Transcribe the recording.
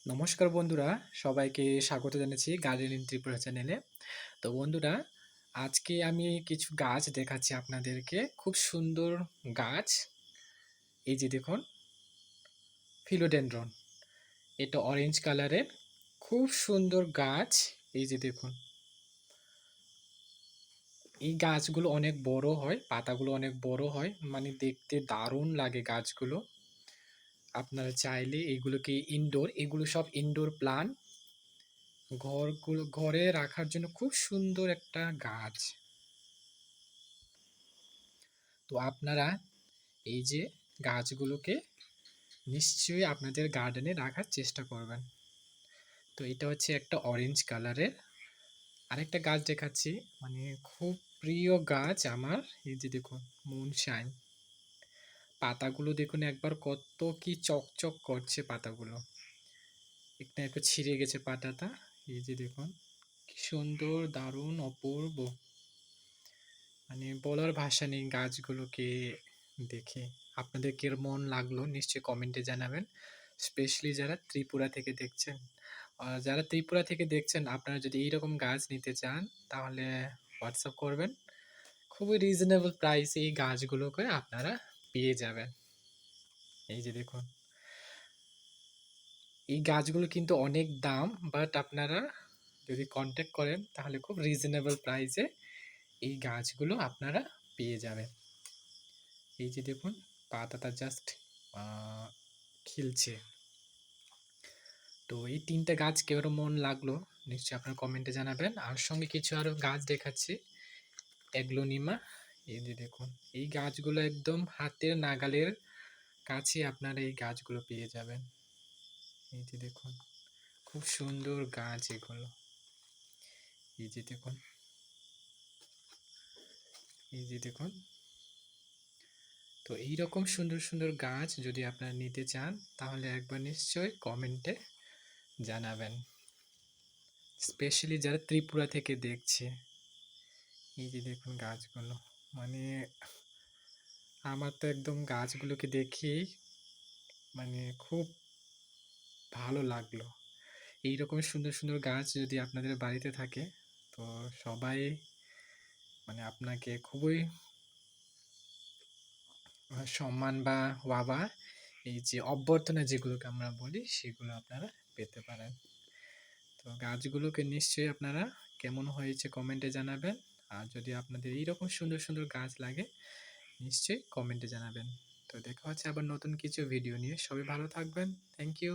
নমস্কার বন্ধুরা, সবাইকে স্বাগত জানাচ্ছি গার্ডেন ইন ত্রিপুরা চ্যানেলে। তো বন্ধুরা, আজকে আমি কিছু গাছ দেখাচ্ছি আপনাদেরকে। খুব সুন্দর গাছ। এই যে দেখুন, ফিলোডেনড্রন। এটা অরেঞ্জ কালারের খুব সুন্দর গাছ। এই যে দেখুন, এই গাছগুলো অনেক বড় হয়, পাতাগুলো অনেক বড় হয়, মানে দেখতে দারুণ লাগে গাছগুলো। আপনারা চাইলে এগুলো সব ইনডোর প্লান্ট। ঘরে রাখার জন্য খুব সুন্দর একটা গাছ। তো আপনারা এই যে গাছগুলোকে নিশ্চয়ই আপনাদের গার্ডেনে রাখার চেষ্টা করবেন। তো এটা হচ্ছে একটা অরেঞ্জ কালারের আরেকটা গাছ দেখাচ্ছি, মানে খুব প্রিয় গাছ আমার। এই যে দেখুন, মুনশাইন। পাতাগুলো দেখুন একবার, কত কি চকচক করছে পাতাগুলো। একটা একটু ছিঁড়ে গেছে পাতাটা। এই যে দেখুন, কি সুন্দর, দারুণ, অপূর্ব। মানে বলার ভাষা নেই গাছগুলোকে দেখে। আপনাদের কেমন লাগলো নিশ্চয়ই কমেন্টে জানাবেন। স্পেশালি যারা ত্রিপুরা থেকে দেখছেন, যারা ত্রিপুরা থেকে দেখছেন, আপনারা যদি এইরকম গাছ নিতে চান তাহলে হোয়াটসঅ্যাপ করবেন। খুবই রিজনেবল প্রাইসে এই গাছগুলোকে আপনারা পেয়ে যাবেন। এই যে দেখুন, এই গাছগুলো কিন্তু অনেক দাম, বাট আপনারা যদি কন্ট্যাক্ট করেন তাহলে খুব রিজনেবল প্রাইসে এই গাছগুলো আপনারা পেয়ে যাবেন। এই যে দেখুন, পাতাটা জাস্ট খিলছে। তো এই ৩ টা গাছ কেমন লাগলো নিশ্চয়ই আপনারা কমেন্টে জানাবেন। আর সঙ্গে কিছু আরো গাছ দেখাচ্ছি, এগ্লোনিমা। এই যে দেখুন, এই গাছগুলো একদম হাতের নাগালের কাছে আপনারা এই গাছগুলো পেয়ে যাবেন। এই যে দেখুন, খুব সুন্দর গাছ এগুলো। এই যে দেখুন, এই যে দেখুন। তো এইরকম সুন্দর সুন্দর গাছ যদি আপনারা নিতে চান তাহলে একবার নিশ্চয়ই কমেন্টে জানাবেন। স্পেশালি যারা ত্রিপুরা থেকে দেখছে। এই যে দেখুন গাছগুলো, মানে আমার তো একদম গাছগুলোকে দেখেই মানে খুব ভালো লাগলো। এইরকম সুন্দর সুন্দর গাছ যদি আপনাদের বাড়িতে থাকে তো সবাই মানে আপনাকে খুবই সম্মান বা বাবা, এই যে অভ্যর্থনা যেগুলোকে আমরা বলি সেগুলো আপনারা পেতে পারেন। তো গাছগুলোকে নিশ্চয়ই আপনারা কেমন হয়েছে কমেন্টে জানাবেন। আর যদি আপনাদের এইরকম সুন্দর সুন্দর গাছ লাগে নিশ্চয়ই কমেন্টে জানাবেন। তো দেখা হচ্ছে আবার নতুন কিছু ভিডিও নিয়ে। সবাই ভালো থাকবেন। Thank you.